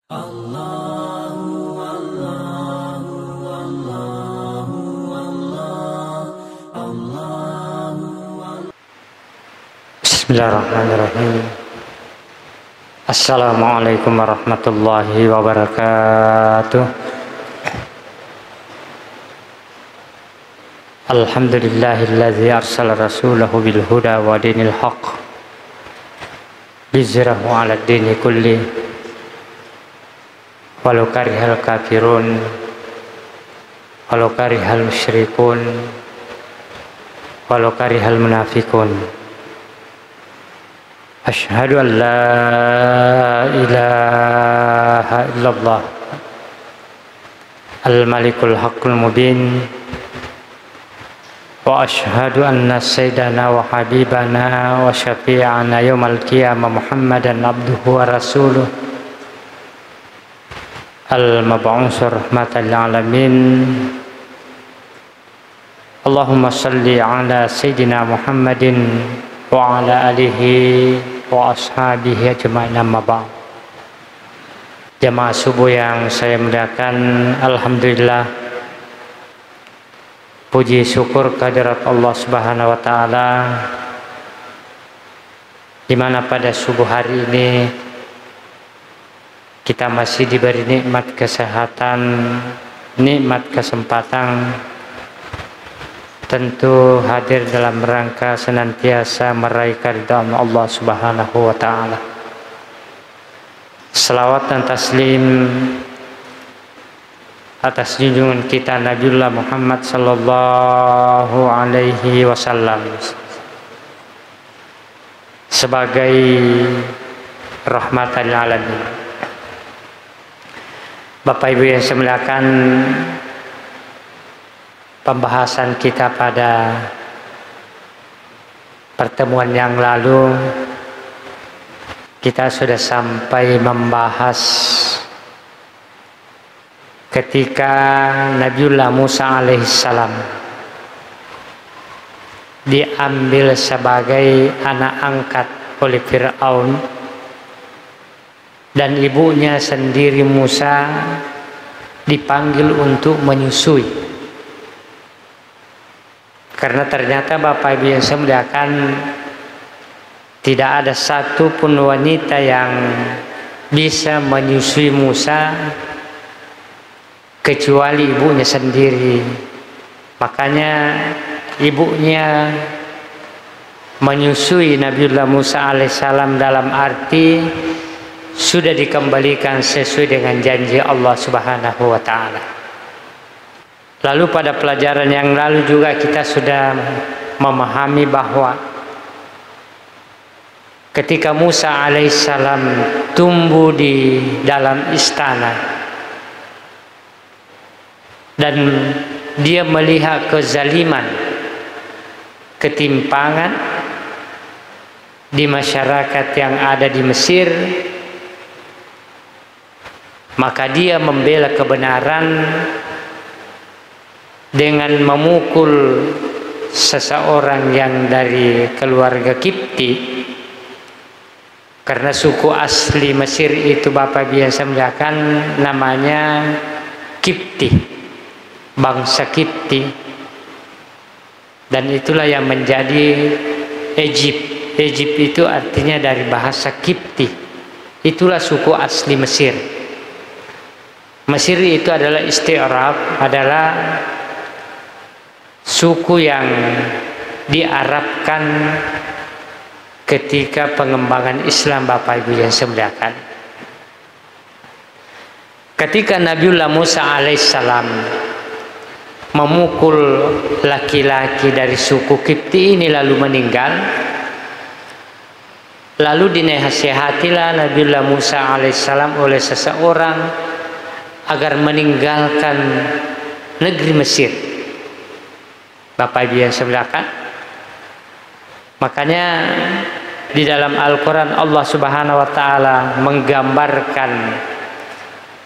Bismillahirrahmanirrahim. Assalamualaikum warahmatullahi wabarakatuh. Alhamdulillahilladzi arsala rasulahu bil huda wa dinil haqq liyuzhirahu 'alad dini kulli walau karihal kafirun walau karihal musyrikun walau karihal munafiqun. Asyhadu an la ilaha illallah al-malikul haqqul mubin wa asyhadu anna sayyidana wa habibana wa syafi'ana yaumal qiyamah Muhammadan abduhu wa rasuluh al-mab'uts rahmatan lil alamin. Allahumma shalli ala sayyidina Muhammadin wa ala alihi wa ashabihi ajma'in, amma ba'd. Jamaah subuh yang saya muliakan, alhamdulillah, puji syukur kehadirat Allah Subhanahu wa taala, di mana pada subuh hari ini kita masih diberi nikmat kesehatan, nikmat kesempatan, tentu hadir dalam rangka senantiasa meraih keridhaan Allah Subhanahu wa taala. Selawat dan taslim atas junjungan kita Nabiullah Muhammad sallallahu alaihi wasallam sebagai rahmatan lil alamin. Bapak Ibu yang saya muliakan, pembahasan kita pada pertemuan yang lalu kita sudah sampai membahas ketika Nabiullah Musa alaihissalam diambil sebagai anak angkat oleh Fir'aun dan ibunya sendiri Musa dipanggil untuk menyusui. Karena ternyata Bapak Ibu yang saya muliakan, tidak ada satu pun wanita yang bisa menyusui Musa kecuali ibunya sendiri. Makanya ibunya menyusui Nabiullah Musa alaihissalam dalam arti sudah dikembalikan sesuai dengan janji Allah Subhanahu wa taala. Lalu pada pelajaran yang lalu juga kita sudah memahami bahwa ketika Musa alaihissalam tumbuh di dalam istana dan dia melihat kezaliman, ketimpangan di masyarakat yang ada di Mesir, maka dia membela kebenaran dengan memukul seseorang yang dari keluarga Kipti. Karena suku asli Mesir itu Bapak biasa melihatkan namanya Kipti, bangsa Kipti, dan itulah yang menjadi Egypt. Egypt itu artinya dari bahasa Kipti, itulah suku asli Mesir. Mesir itu adalah isti'rab, adalah suku yang diarabkan ketika pengembangan Islam Bapak Ibu yang saya muliakan. Ketika Nabiullah Musa alaihissalam memukul laki-laki dari suku Kipti ini lalu meninggal, lalu dinasihatilah Nabiullah Musa alaihissalam oleh seseorang agar meninggalkan negeri Mesir. Bapak Ibu yang saya muliakan, makanya di dalam Al-Quran Allah Subhanahu wa taala menggambarkan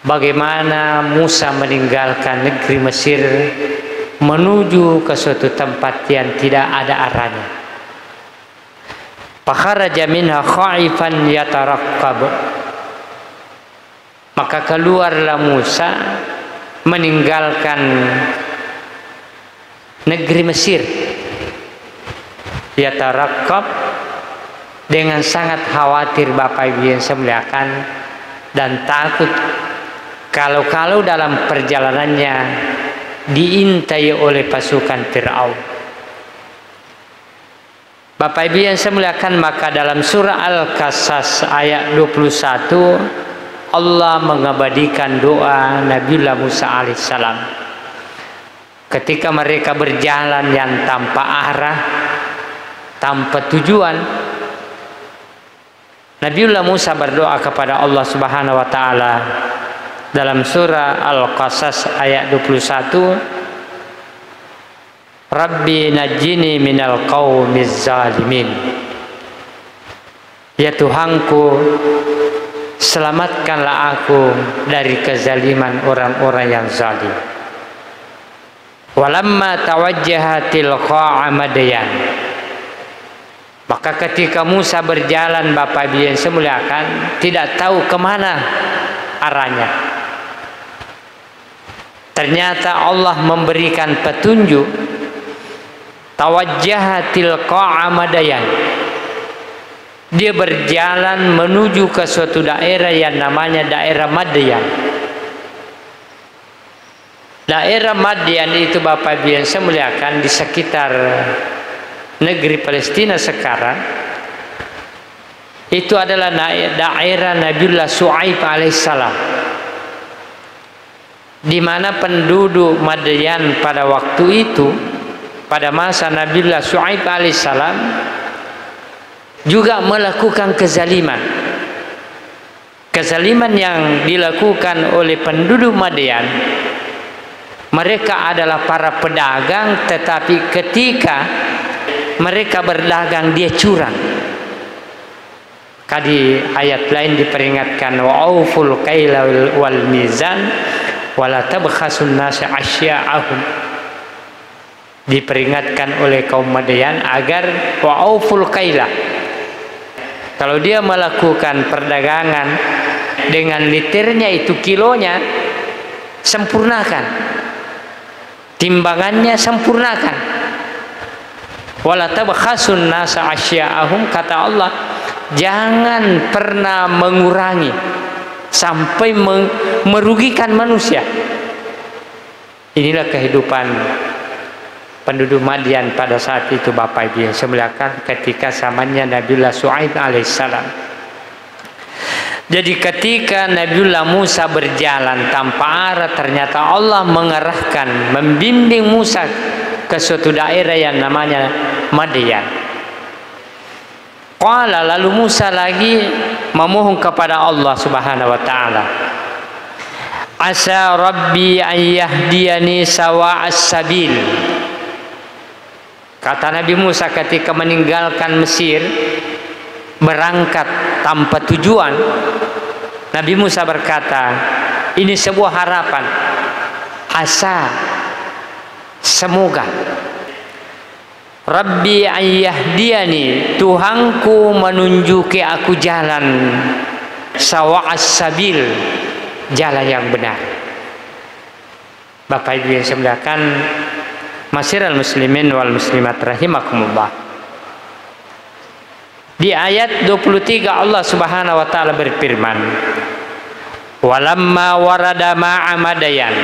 bagaimana Musa meninggalkan negeri Mesir menuju ke suatu tempat yang tidak ada arahnya. Fakharaja minha khaifan yataraqqab. Maka keluarlah Musa meninggalkan negeri Mesir. Yataraqqab, dengan sangat khawatir Bapak Ibu yang saya muliakan, dan takut kalau dalam perjalanannya diintai oleh pasukan Fir'aun. Bapak Ibu yang saya muliakan, maka dalam surah Al-Qasas ayat 21 Allah mengabadikan doa Nabiullah Musa alaihissalam ketika mereka berjalan yang tanpa arah, tanpa tujuan. Nabiullah Musa berdoa kepada Allah Subhanahu wa taala dalam surah Al-Qasas ayat 21, Rabbi najjini minal qaumiz zalimin. Ya Tuhanku, selamatkanlah aku dari kezaliman orang-orang yang zalim. Walamma tawajjaha tilqa'a Madyan. Maka ketika Musa berjalan Bapak Ibu yang saya muliakan, tidak tahu kemana arahnya. Ternyata Allah memberikan petunjuk. Tawajjaha tilqa'a Madyan. Dia berjalan menuju ke suatu daerah yang namanya daerah Madyan. Daerah Madyan itu Bapak Ibu yang saya muliakan di sekitar negeri Palestina sekarang. Itu adalah daerah Nabiullah Shu'aib alaihissalam, di mana penduduk Madyan pada waktu itu, pada masa Nabiullah Shu'aib alaihissalam, juga melakukan kezaliman. Kezaliman yang dilakukan oleh penduduk Madyan, mereka adalah para pedagang, tetapi ketika mereka berdagang dia curang. Di ayat lain diperingatkan wa auful kaila wal mizan wala tabkhasun nasa asya'ahum. Diperingatkan oleh kaum Madyan agar wa auful kaila, kalau dia melakukan perdagangan dengan liternya itu, kilonya sempurnakan, timbangannya sempurnakan. Wala tabkhasun nasa asya'ahum, kata Allah, jangan pernah mengurangi sampai merugikan manusia. Inilah kehidupan penduduk Madyan pada saat itu Bapak Ibu yang saya muliakan, ketika zamannya Nabiullah Shu'aib alaihissalam. Jadi ketika Nabiullah Musa berjalan tanpa arah, ternyata Allah mengarahkan, membimbing Musa ke suatu daerah yang namanya Madyan. Qala, lalu Musa lagi memohon kepada Allah Subhanahu wa taala, asa rabbi an yahdiyani sawa'as sabil. Kata Nabi Musa ketika meninggalkan Mesir, berangkat tanpa tujuan, Nabi Musa berkata, ini sebuah harapan, asa, semoga, Rabbi an yahdiyani, Tuhanku menunjuki aku jalan, sawa'as sabil, jalan yang benar. Bapak Ibu yang saya muliakan, Masyiral muslimin wal muslimat rahimakumullah. Di ayat 23 Allah Subhanahu wa taala berfirman, walamma warada ma'a Madyan.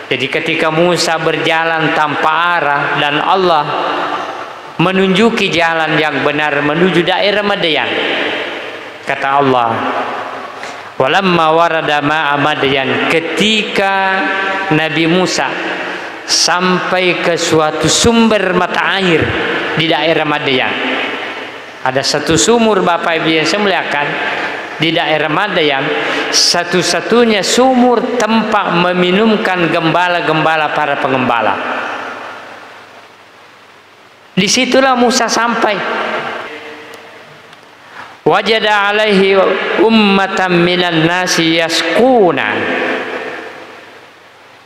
Jadi ketika Musa berjalan tanpa arah dan Allah menunjuki jalan yang benar menuju daerah Madyan, kata Allah, walamma warada ma'a Madyan, ketika Nabi Musa sampai ke suatu sumber mata air di daerah Madyan. Ada satu sumur Bapak Ibu yang saya muliakan di daerah Madyan, satu-satunya sumur tempat meminumkan gembala-gembala para pengembala. Disitulah Musa sampai. Wajada alaihi ummatan minan nasi yasquna.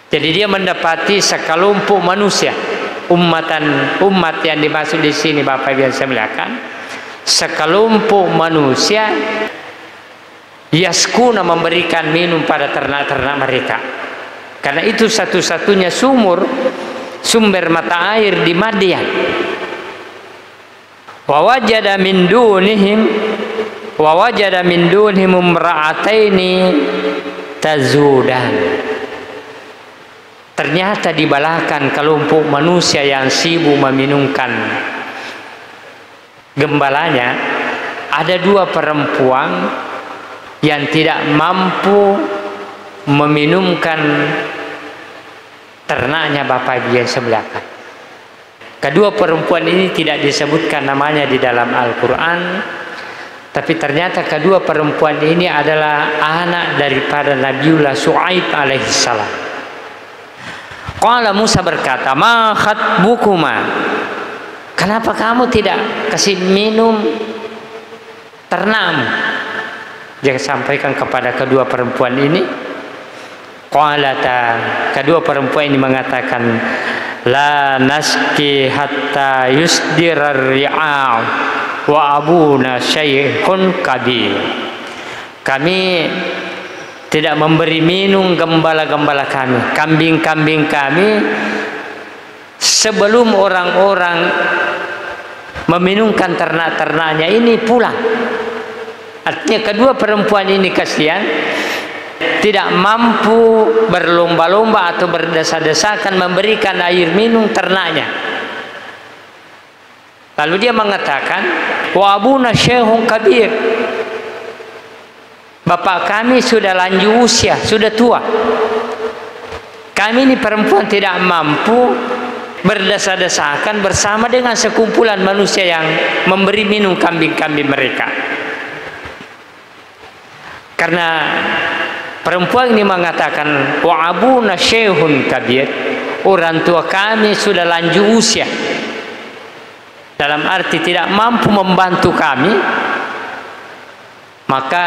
Jadi dia mendapati sekelompok manusia, umat yang dimaksud di sini Bapak Ibu yang saya muliakan, sekelompok manusia yaskuna, memberikan minum pada ternak-ternak mereka, karena itu satu-satunya sumber mata air di Madian. Wa wajada min dunihim imra'ataini tazudan. Ternyata di belakang kelompok manusia yang sibuk meminumkan gembalanya ada dua perempuan yang tidak mampu meminumkan ternaknya bapak ibu yang sebelah kanan. Kedua perempuan ini tidak disebutkan namanya di dalam Al-Quran, tapi ternyata kedua perempuan ini adalah anak daripada Nabiullah Syuaib alaihissalam. Qala Musa berkata, ma khatbukuma, kenapa kamu tidak kasih minum ternakmu? Dia sampaikan kepada kedua perempuan ini. Qalata, kedua perempuan ini mengatakan, la naski hatta yusdirar ri'a'u wa abuna syaikhun kabir. Kami tidak memberi minum gembala-gembala kami, kambing-kambing kami, sebelum orang-orang meminumkan ternak-ternaknya ini pulang. Artinya kedua perempuan ini kasihan, tidak mampu berlomba-lomba atau berdesa-desakan memberikan air minum ternaknya. Lalu dia mengatakan, wa abuna syaikhun kabir, bapak kami sudah lanjut usia, sudah tua. Kami ini perempuan tidak mampu berdesa-desakan bersama dengan sekumpulan manusia yang memberi minum kambing-kambing mereka. Karena perempuan ini mengatakan, wa abuna syaikhun kabir, orang tua kami sudah lanjut usia, dalam arti tidak mampu membantu kami. Maka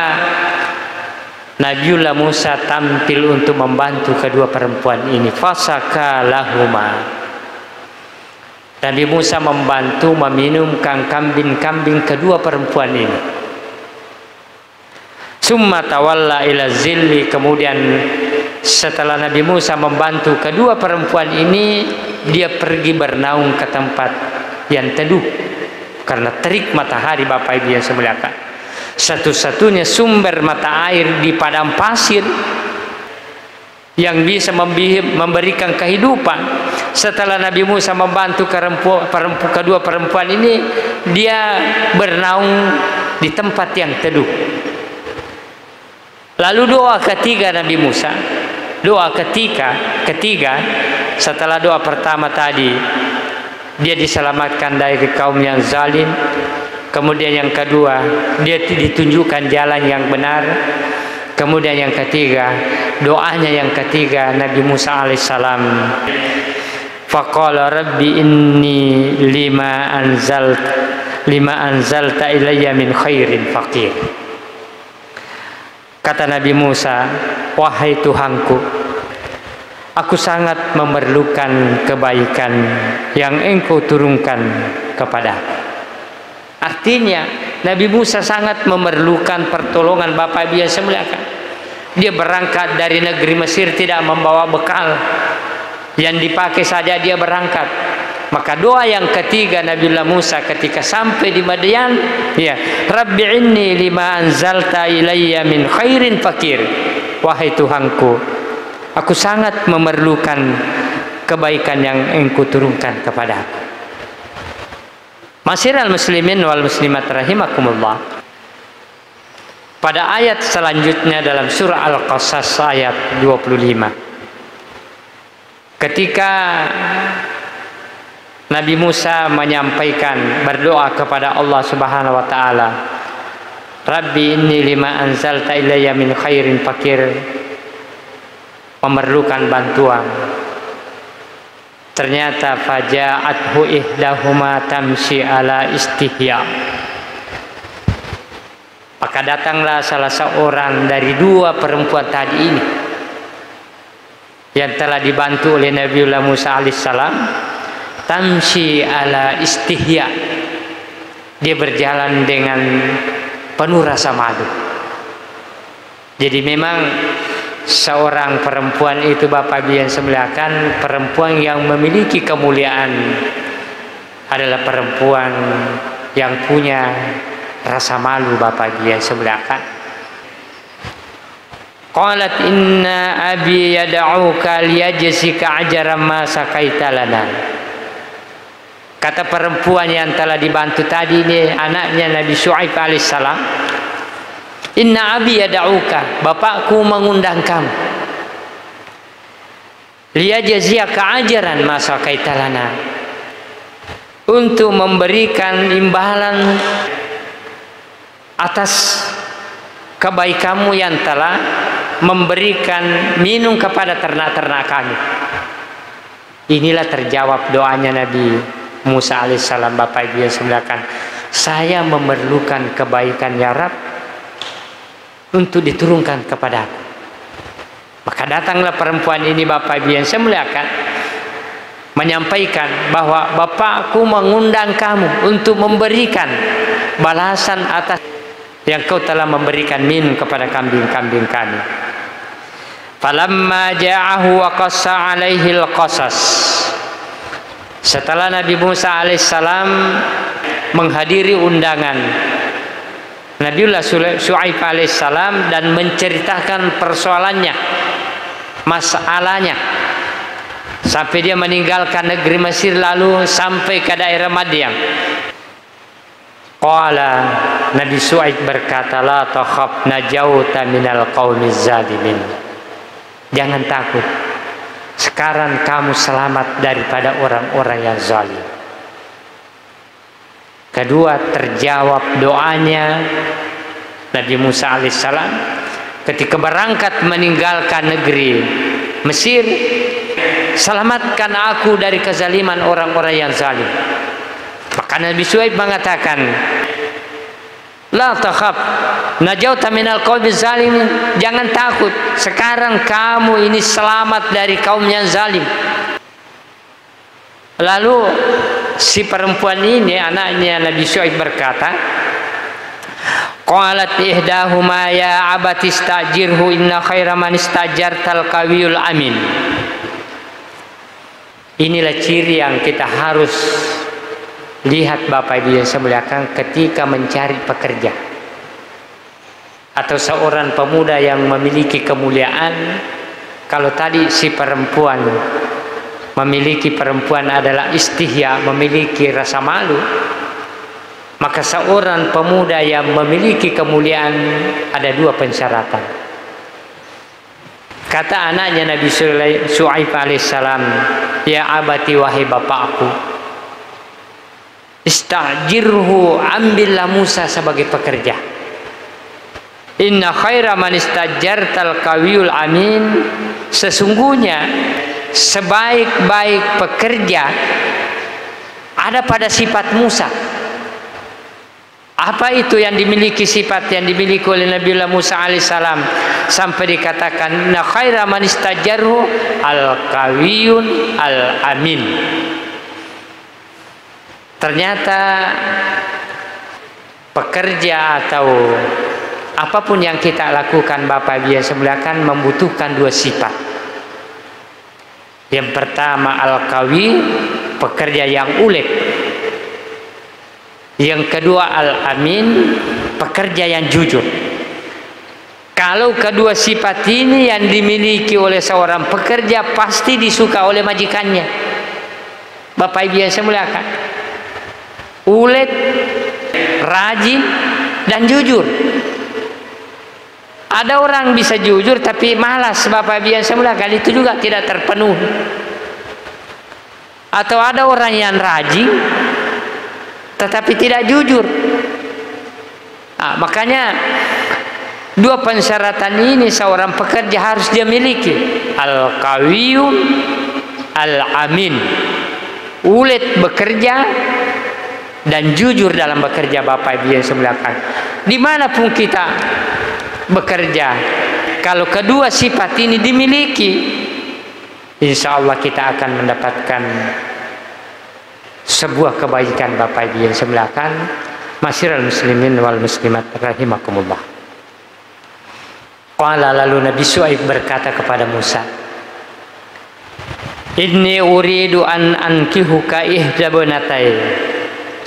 Nabiullah Musa tampil untuk membantu kedua perempuan ini. Fasaka lahuma, Nabi Musa membantu meminumkan kambing-kambing kedua perempuan ini. Summa tawalla ila zilli, kemudian setelah Nabi Musa membantu kedua perempuan ini, dia pergi bernaung ke tempat yang teduh karena terik matahari bapak ibu yang sebelah kanan. Satu-satunya sumber mata air di padang pasir yang bisa memberikan kehidupan. Setelah Nabi Musa membantu kedua perempuan ini, dia bernaung di tempat yang teduh. Lalu doa ketiga Nabi Musa, doa ketiga setelah doa pertama tadi, dia diselamatkan dari kaum yang zalim. Kemudian yang kedua, dia ditunjukkan jalan yang benar. Kemudian yang ketiga, doanya yang ketiga Nabi Musa alaihissalam, faqala rabbi inni lima anzalta ilayya min khairin faqir. Kata Nabi Musa, wahai Tuhanku, aku sangat memerlukan kebaikan yang Engkau turunkan kepadaku. Artinya Nabi Musa sangat memerlukan pertolongan bapak ibu yang sebelah kanan. Dia berangkat dari negeri Mesir tidak membawa bekal, yang dipakai saja dia berangkat. Maka doa yang ketiga Nabiullah Musa ketika sampai di Madian, ya, Rabbi inni lima anzalta ilayya min khairin fakir. Wahai Tuhanku, aku sangat memerlukan kebaikan yang Engkau turunkan kepadaku. Masyiral muslimin wal muslimat rahimakumullah. Pada ayat selanjutnya dalam surah Al-Qasas ayat 25, ketika Nabi Musa menyampaikan berdoa kepada Allah Subhanahu wa taala, Rabbi inni lima anzalta ilayya min khairin fakir, memerlukan bantuan. Ternyata faja'athu ihdahuma tamshi ala istihya, maka datanglah salah seorang dari dua perempuan tadi ini yang telah dibantu oleh Nabiullah Musa alaihissalam, tamshi ala istihya, dia berjalan dengan penuh rasa malu. Jadi memang seorang perempuan itu Bapak Ibu yang semuliakan, perempuan yang memiliki kemuliaan adalah perempuan yang punya rasa malu Bapak Ibu yang semuliakan. Qalat inna abi yad'uka liyajzika ajra ma saqaita lana. Kata perempuan yang telah dibantu tadi ini, anaknya Nabi Syuaib alaihissalam, inna abi yad'uka, bapakku mengundang kamu, liyajzika ajran ma saqaita lana, untuk memberikan imbalan atas kebaikanmu yang telah memberikan minum kepada ternak-ternak kami. Inilah terjawab doanya Nabi Musa alaihissalam. Bapak Ibu yang semuliakan, saya memerlukan kebaikan ya Rabb untuk diturunkan kepada aku. Maka datanglah perempuan ini Bapak Ibu yang semuliakan, menyampaikan bahwa bapakku mengundang kamu untuk memberikan balasan atas yang kau telah memberikan minum kepada kambing-kambing kami. Falamma ja'ahu wa qassa alaihi al-qasas. Setelah Nabi Musa alaihissalam menghadiri undangan Nabiullah Syuaib alaihissalam dan menceritakan persoalannya, masalahnya, sampai dia meninggalkan negeri Mesir lalu sampai ke daerah Madian. Qala, Nabi Syuaib berkata, la takhaf najauta minal qaumiz zalimin. Jangan takut, sekarang kamu selamat daripada orang-orang yang zalim. Kedua, terjawab doanya Nabi Musa alaihissalam ketika berangkat meninggalkan negeri Mesir, selamatkan aku dari kezaliman orang-orang yang zalim. Maka Nabi Syuaib mengatakan, la takhaf najauta minal qaumi zalimin, jangan takut, sekarang kamu ini selamat dari kaum yang zalim. Lalu si perempuan ini, anaknya Nabi Syuaib, berkata, qalat ihdahuma ya abati istajirhu inna khaira man istajartal qawiyul amin. Inilah ciri yang kita harus lihat Bapak Ibu yang semuliakan ketika mencari pekerja atau seorang pemuda yang memiliki kemuliaan. Kalau tadi si perempuan memiliki, perempuan adalah istihya, memiliki rasa malu, maka seorang pemuda yang memiliki kemuliaan ada dua persyaratan. Kata anaknya Nabi Syuaib alaihissalam, ya abati, wahai bapakku, istajirhu, ambillah Musa sebagai pekerja. Inna khaira man istajartal qawiyul amin, sesungguhnya sebaik-baik pekerja ada pada sifat Musa. Apa itu yang dimiliki, sifat yang dimiliki oleh Nabiullah Musa alaihissalam sampai dikatakan inna khaira man istajarhu al-qawiyun al-amin. Ternyata pekerja atau apapun yang kita lakukan Bapak Ibu yang semuliakan membutuhkan dua sifat. Yang pertama al-qawi, pekerja yang ulet. Yang kedua al-amin, pekerja yang jujur. Kalau kedua sifat ini yang dimiliki oleh seorang pekerja, pasti disuka oleh majikannya. Bapak Ibu yang semuliakan, ulet, rajin, dan jujur. Ada orang bisa jujur tapi malas Bapak Ibu yang semuliakan, itu juga tidak terpenuhi. Atau ada orang yang rajin tetapi tidak jujur. Makanya dua persyaratan ini seorang pekerja harus dia miliki, al-qawiyun al-amin, ulet bekerja dan jujur dalam bekerja Bapak Ibu yang semuliakan. Dimanapun kita bekerja, kalau kedua sifat ini dimiliki, insya Allah kita akan mendapatkan sebuah kebaikan Bapak Ibu yang semuliakan. Masyiral muslimin wal muslimat rahimakumullah. Qala, lalu Nabi Syuaib berkata kepada Musa, inni uridu an ankihuka ihda bunatay.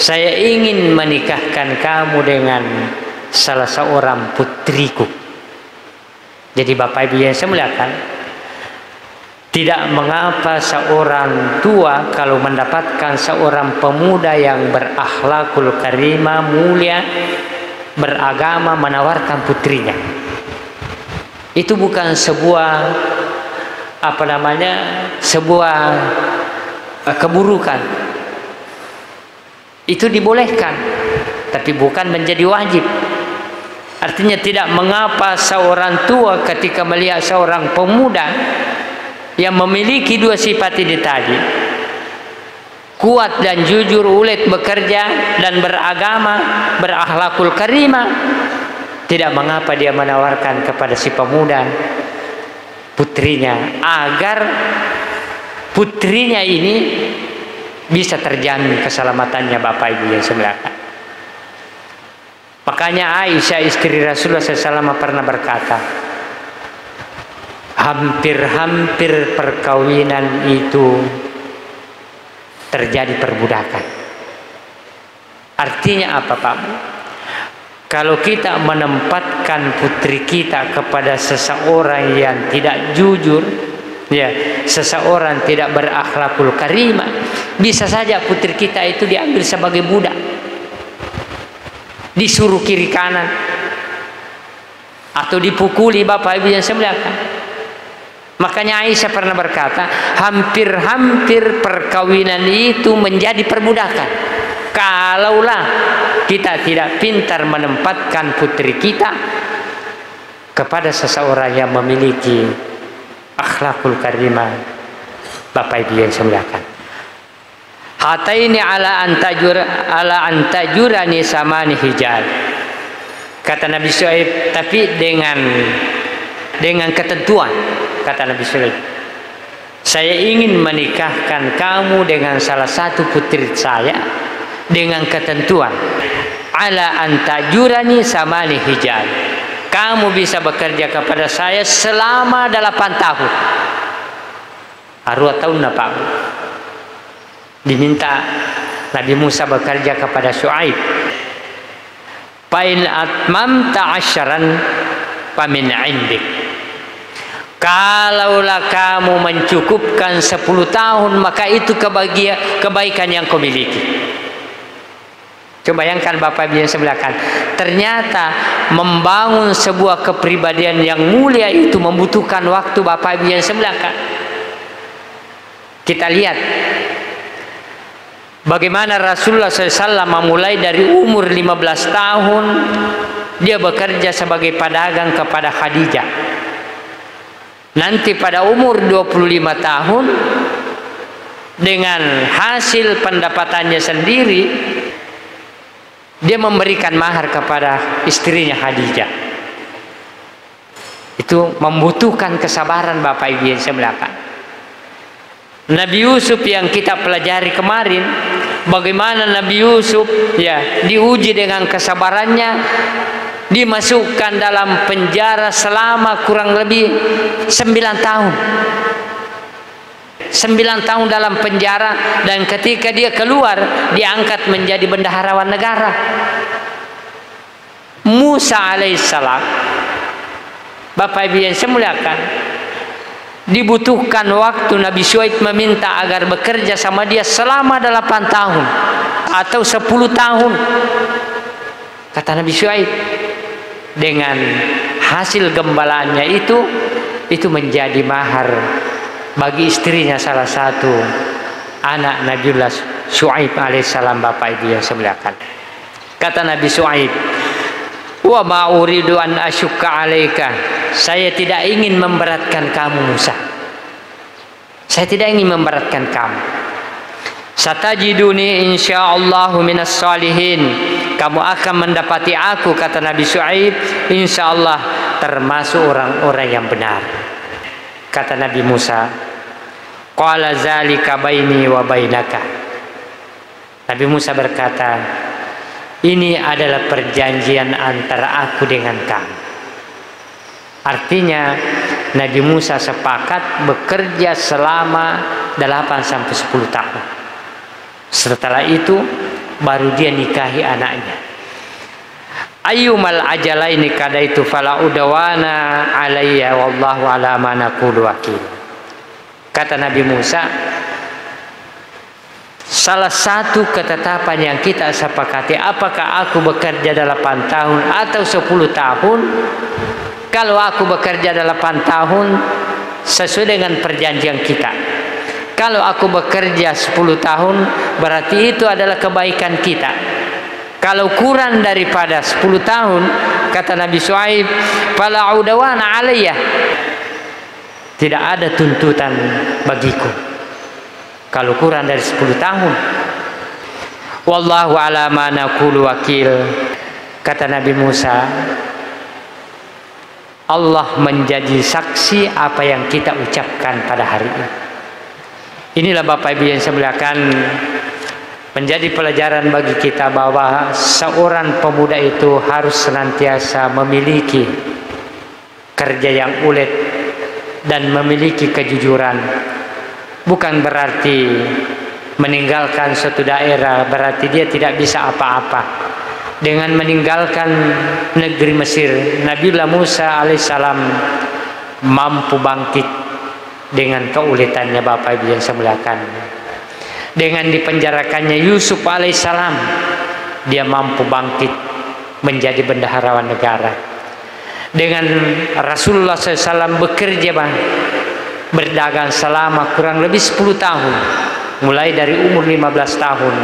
Saya ingin menikahkan kamu dengan salah seorang putriku. Jadi Bapak Ibu yang saya muliakan, tidak mengapa seorang tua kalau mendapatkan seorang pemuda yang berakhlakul karimah, mulia, beragama, menawarkan putrinya. Itu bukan sebuah sebuah keburukan. Itu dibolehkan, tapi bukan menjadi wajib. Artinya tidak mengapa seorang tua ketika melihat seorang pemuda yang memiliki dua sifat ini tadi, kuat dan jujur, ulet bekerja dan beragama, berakhlakul karimah, tidak mengapa dia menawarkan kepada si pemuda putrinya, agar putrinya ini bisa terjamin keselamatannya. Bapak Ibu yang semuliakan, makanya Aisyah istri Rasulullah SAW pernah berkata, hampir-hampir perkawinan itu terjadi perbudakan. Artinya apa, Pak? Kalau kita menempatkan putri kita kepada seseorang yang tidak jujur, ya, seseorang tidak berakhlakul karimah, bisa saja putri kita itu diambil sebagai budak, disuruh kiri kanan, atau dipukuli. Bapak Ibu yang saya muliakan, makanya Aisyah pernah berkata, hampir-hampir perkawinan itu menjadi perbudakan kalaulah kita tidak pintar menempatkan putri kita kepada seseorang yang memiliki akhlakul karimah. Bapak Ibu yang saya muliakan, hataini ala antajurani samani hijal, kata Nabi Syuaib, tapi dengan ketentuan. Kata Nabi Syuaib, saya ingin menikahkan kamu dengan salah satu putri saya dengan ketentuan ala antajurani samani hijal, kamu bisa bekerja kepada saya selama 8 tahun. Arwah tahun Pak, diminta Nabi Musa bekerja kepada Syuaib. Fa'in atmamta asyaran famin indik, kalaulah kamu mencukupkan 10 tahun, maka itu kebaikan yang kau miliki. Coba bayangkan Bapak Ibu yang sebelahkan, ternyata membangun sebuah kepribadian yang mulia itu membutuhkan waktu. Bapak Ibu yang sebelahkan, kita lihat bagaimana Rasulullah SAW memulai dari umur 15 tahun dia bekerja sebagai pedagang kepada Khadijah. Nanti pada umur 25 tahun dengan hasil pendapatannya sendiri dia memberikan mahar kepada istrinya Khadijah. Itu membutuhkan kesabaran Bapak Ibu yang saya muliakan. Nabi Yusuf yang kita pelajari kemarin, bagaimana Nabi Yusuf ya diuji dengan kesabarannya, dimasukkan dalam penjara selama kurang lebih 9 tahun. 9 tahun dalam penjara, dan ketika dia keluar diangkat menjadi bendaharawan negara. Musa alaihissalam, Bapak Ibu yang saya muliakan, dibutuhkan waktu. Nabi Syuaib meminta agar bekerja sama dia selama 8 tahun atau 10 tahun. Kata Nabi Syuaib, dengan hasil gembalaannya itu menjadi mahar bagi istrinya, salah satu anak Nabiullah Syuaib alaihissalam. Bapak Ibu yang saya muliakan, kata Nabi Syuaib, wa ma uridu an asyukka alaika, saya tidak ingin memberatkan kamu Musa, saya tidak ingin memberatkan kamu. Satajiduni insyaallahu minas salihin, kamu akan mendapati aku, kata Nabi Syuaib, insyaallah termasuk orang-orang yang benar. Kata Nabi Musa, qala zalika baini wa bainaka. Nabi Musa berkata, ini adalah perjanjian antara aku dengan kamu. Artinya Nabi Musa sepakat bekerja selama 8-10 tahun. Setelah itu baru dia nikahi anaknya. Ayyumal ajalaini kadaitu fala udawana alayya wallahu ala ma naqulu wakil. Kata Nabi Musa, salah satu ketetapan yang kita sepakati, apakah aku bekerja 8 tahun atau 10 tahun? Kalau aku bekerja 8 tahun sesuai dengan perjanjian kita. Kalau aku bekerja 10 tahun berarti itu adalah kebaikan kita. Kalau kurang daripada 10 tahun, kata Nabi Shu'aib, fala udawana alayya, tidak ada tuntutan bagiku kalau kurang dari 10 tahun. Wallahu ala ma naqulu wakil. Kata Nabi Musa, Allah menjadi saksi apa yang kita ucapkan pada hari ini. Inilah Bapak Ibu yang saya muliakan, menjadi pelajaran bagi kita bahwa seorang pemuda itu harus senantiasa memiliki kerja yang ulet dan memiliki kejujuran. Bukan berarti meninggalkan suatu daerah berarti dia tidak bisa apa-apa. Dengan meninggalkan negeri Mesir, Nabiullah Musa alaihissalam mampu bangkit dengan keuletannya Bapak Ibu yang saya muliakan. Dengan dipenjarakannya Yusuf alaihissalam, dia mampu bangkit menjadi bendaharawan negara. Dengan Rasulullah SAW bekerja berdagang selama kurang lebih 10 tahun, mulai dari umur 15 tahun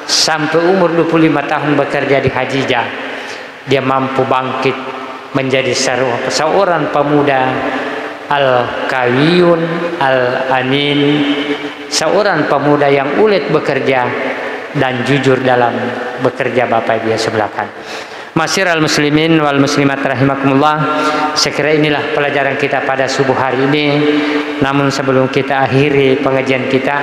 sampai umur 25 tahun bekerja di Hajijah, dia mampu bangkit menjadi seorang pemuda al-kawiyun al-amin, seorang pemuda yang ulet bekerja dan jujur dalam bekerja Bapak Ibu yang sebelahkan. Masyiral muslimin wal muslimat rahimakumullah, sekira inilah pelajaran kita pada subuh hari ini. Namun sebelum kita akhiri pengajian kita,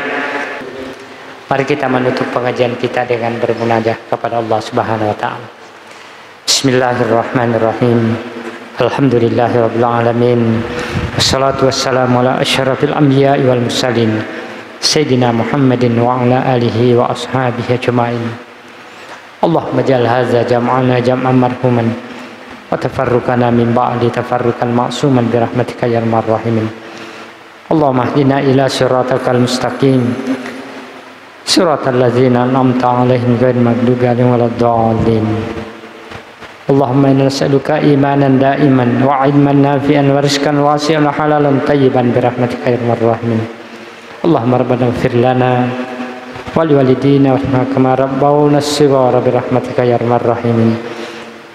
mari kita menutup pengajian kita dengan bermunajat kepada Allah Subhanahu wa taala. Bismillahirrahmanirrahim. Alhamdulillahirabbil alamin. Wassalatu wassalamu ala asyrafil anbiya'i wal mursalin Sayyidina Muhammadin wa ala alihi wa ashabihi ajma'in. Allahumma ja'al hadza jam'ana jam'an marhuman wa tafarruqana min ba'di tafarruqan ma'suman bi rahmatika ya arhamar rahimin. Allahumma ihdina ila siratal mustaqim siratal ladzina an'amta 'alaihim ghairil maghdubi 'alaihim waladdallin. Allahumma inna nas'aluka imanan da'iman wa 'ilman nafi'an wa rizqan wasi'an wa halalan thayyiban bi rahmatika ya arhamar rahimin. Allahumma rabbana ighfir lana wa liwalidina wa kama rabbawna shighara bi rahmatika ya arhamar rahimin.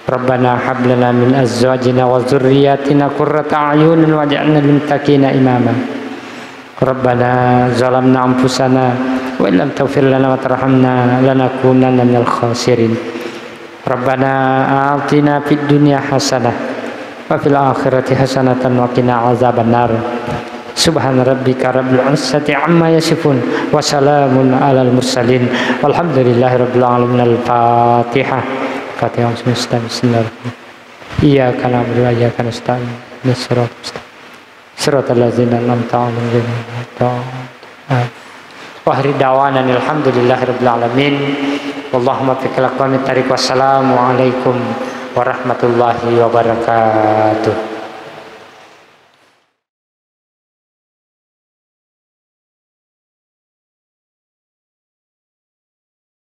Rabbana hab lana min azwajina wa dhurriyyatina qurrata a'yunin waj'alna lil muttaqina imama. Rabbana zalamna anfusana wa illam taghfir lana wa tarhamna lanakunanna minal khasirin. Rabbana atina fid dunya hasanah wa fil akhirati hasanatan wa qina azabannar. Subhana rabbika rabbil izzati amma yasifun wa salamun alal mursalin walhamdulillahi rabbil alamin. Al-Fatihah. Fatihah. Bismillahirrahmanirrahim. Iyyaka na'budu wa iyyaka nasta'in. Shiratal ladzina an'amta 'alaihim wa akhir da'wana alhamdulillahi rabbil alamin. Wallahumma fiqil aqwamit tariq. Wassalamu alaikum warahmatullahi wabarakatuh.